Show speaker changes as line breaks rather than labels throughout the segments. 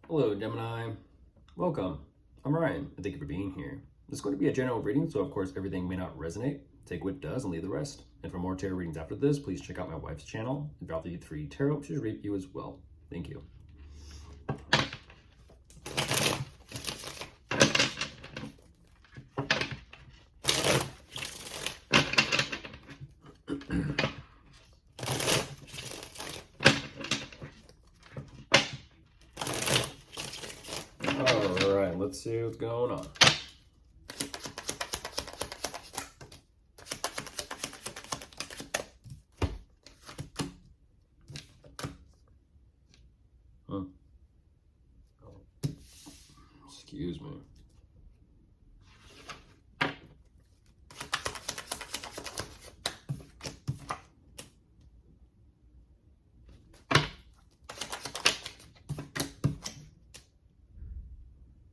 Hello, Gemini. Welcome. I'm Ryan, and thank you for being here. This is going to be a general reading, so of course everything may not resonate. Take what does and leave the rest. And for more tarot readings after this, please check out my wife's channel, Value3 Tarot. She'll read you as well. Thank you. All right, let's see what's going on. Excuse me.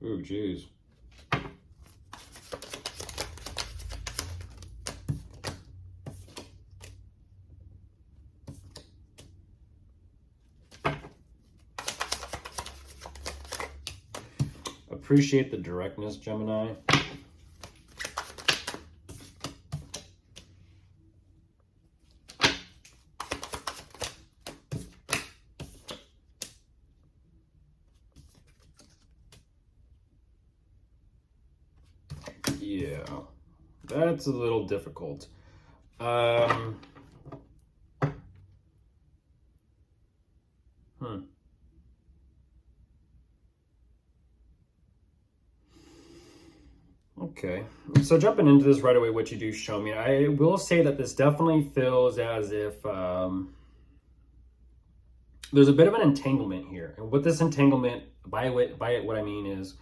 Ooh, geez. Appreciate the directness, Gemini. Yeah, that's a little difficult. Okay, so jumping into this right away, what you do show me, I will say that this definitely feels as if there's a bit of an entanglement here. And with this entanglement, by it, what I mean is,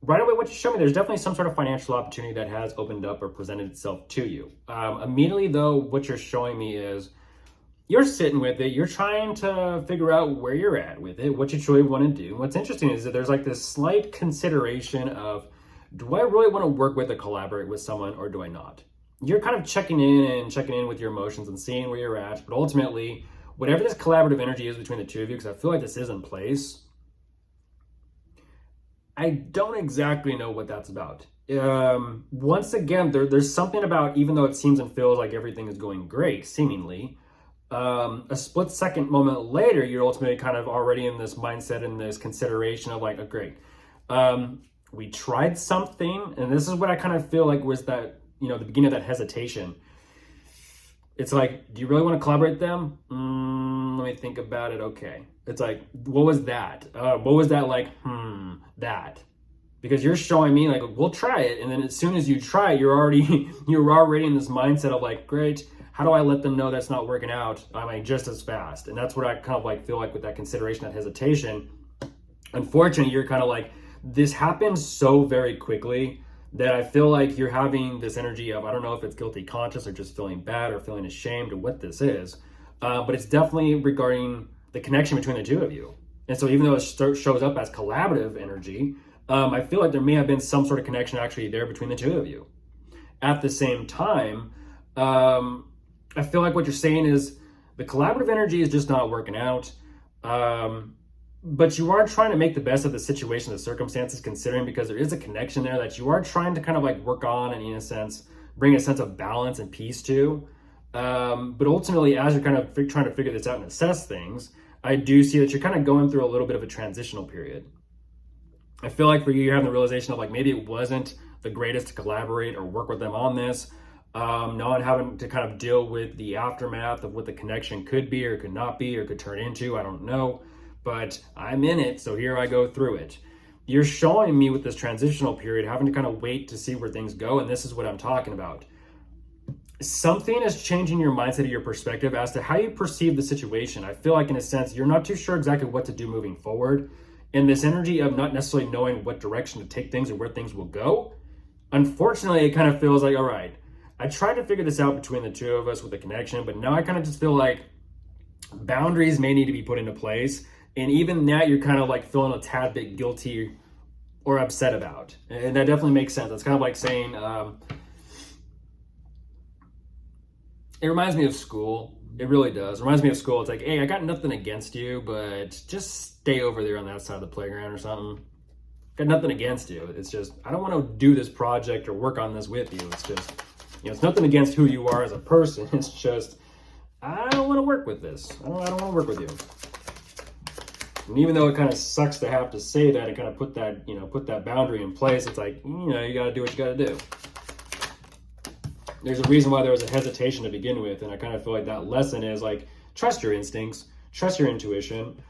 right away, what you show me, there's definitely some sort of financial opportunity that has opened up or presented itself to you. Immediately, though, what you're showing me is you're sitting with it. You're trying to figure out where you're at with it, what you truly want to do. What's interesting is that there's like this slight consideration of, do I really want to work with or collaborate with someone, or do I not? You're kind of checking in with your emotions and seeing where you're at. But ultimately, whatever this collaborative energy is between the two of you, because I feel like this is in place, I don't exactly know what that's about. Once again, there's something about, even though it seems and feels like everything is going great, seemingly, a split second moment later, you're ultimately kind of already in this mindset and this consideration of like, oh, great. We tried something, and this is what I kind of feel like was that, the beginning of that hesitation. It's like, do you really want to collaborate with them? Let me think about it. Okay. It's like, what was that? What was that like? That. Because you're showing me like, we'll try it. And then as soon as you try it, you're already in this mindset of like, great, how do I let them know that's not working out? I mean, just as fast. And that's what I kind of like feel like with that consideration, that hesitation. Unfortunately, you're kind of like, this happens so very quickly that I feel like you're having this energy of, I don't know if it's guilty conscious or just feeling bad or feeling ashamed or what this is, but it's definitely regarding the connection between the two of you. And so even though it shows up as collaborative energy, I feel like there may have been some sort of connection actually there between the two of you. At the same time, I feel like what you're saying is the collaborative energy is just not working out. But you are trying to make the best of the situation, the circumstances, considering, because there is a connection there that you are trying to kind of like work on and, in a sense, bring a sense of balance and peace to. But ultimately, as you're kind of trying to figure this out and assess things, I do see that you're kind of going through a little bit of a transitional period. I feel like for you, you're having the realization of like, maybe it wasn't the greatest to collaborate or work with them on this. Not having to kind of deal with the aftermath of what the connection could be or could not be or could turn into, I don't know. But I'm in it, so here I go through it. You're showing me with this transitional period, having to kind of wait to see where things go, and this is what I'm talking about. Something is changing your mindset or your perspective as to how you perceive the situation. I feel like, in a sense, you're not too sure exactly what to do moving forward. And this energy of not necessarily knowing what direction to take things or where things will go, unfortunately, it kind of feels like, all right, I tried to figure this out between the two of us with the connection, but now I kind of just feel like boundaries may need to be put into place. And even that, you're kind of like feeling a tad bit guilty or upset about. And that definitely makes sense. It's kind of like saying, it reminds me of school. It really does. It reminds me of school. It's like, hey, I got nothing against you, but just stay over there on that side of the playground or something. Got nothing against you. It's just, I don't want to do this project or work on this with you. It's just, it's nothing against who you are as a person. It's just, I don't want to work with this. I don't want to work with you. And even though it kind of sucks to have to say that and kind of put that, put that boundary in place, it's like, you got to do what you got to do. There's a reason why there was a hesitation to begin with, and I kind of feel like that lesson is like, trust your instincts, trust your intuition.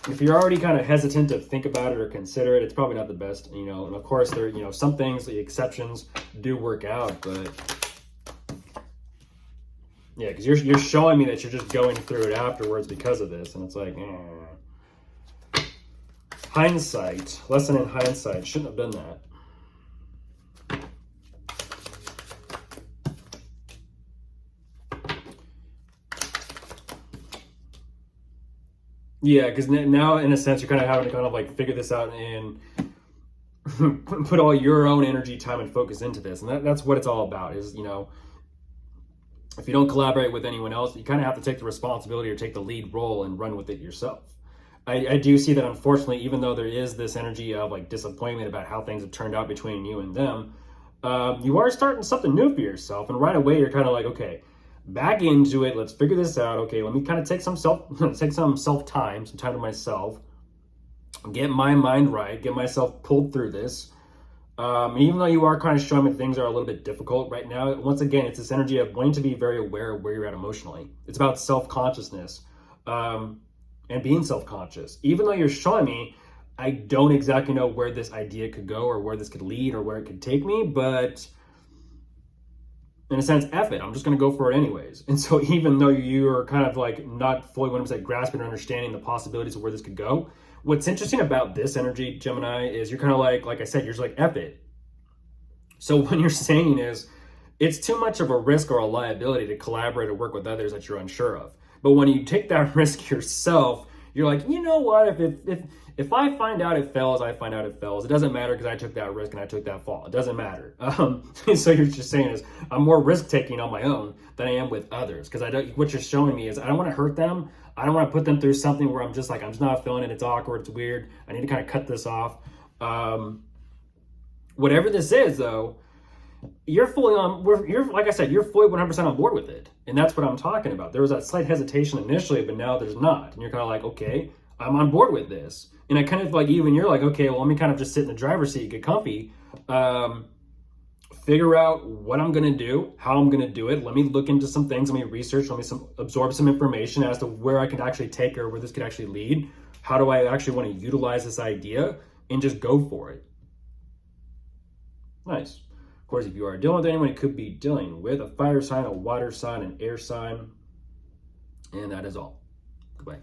If you're already kind of hesitant to think about it or consider it, it's probably not the best, and of course there, some things, the exceptions do work out, but yeah, because you're showing me that you're just going through it afterwards because of this, and it's like, hindsight, lesson in hindsight, shouldn't have done that. Yeah, because now, in a sense, you're kind of having to kind of like figure this out and put all your own energy, time, and focus into this. And that's what it's all about is, if you don't collaborate with anyone else, you kind of have to take the responsibility or take the lead role and run with it yourself. I do see that, unfortunately, even though there is this energy of like disappointment about how things have turned out between you and them, you are starting something new for yourself. And right away, you're kind of like, okay, back into it. Let's figure this out. Okay, let me kind of take some time to myself, get my mind right, get myself pulled through this. Even though you are kind of showing me things are a little bit difficult right now, once again, it's this energy of wanting to be very aware of where you're at emotionally. It's about self-consciousness and being self-conscious. Even though you're showing me, I don't exactly know where this idea could go or where this could lead or where it could take me, but in a sense, F it, I'm just going to go for it anyways. And so even though you are kind of like not fully 100% grasping or understanding the possibilities of where this could go, what's interesting about this energy, Gemini, is you're kind of like I said, you're just like, F it. So what you're saying is, it's too much of a risk or a liability to collaborate or work with others that you're unsure of. But when you take that risk yourself, you're like, you know what, if I find out it fails, I find out it fails. It doesn't matter because I took that risk and I took that fall. It doesn't matter. So you're just saying is, I'm more risk-taking on my own than I am with others. Because what you're showing me is I don't want to hurt them. I don't want to put them through something where I'm just not feeling it. It's awkward. It's weird. I need to kind of cut this off. Whatever this is, though, you're fully on. Like I said, you're fully 100% on board with it, and that's what I'm talking about. There was that slight hesitation initially, but now there's not, and you're kind of like, okay, I'm on board with this. And I kind of like, even you're like, okay, well, let me kind of just sit in the driver's seat, get comfy, figure out what I'm going to do, how I'm going to do it. Let me look into some things. Let me research. Let me absorb some information as to where I can actually take or where this could actually lead. How do I actually want to utilize this idea and just go for it? Nice. Of course, if you are dealing with anyone, you could be dealing with a fire sign, a water sign, an air sign. And that is all. Goodbye.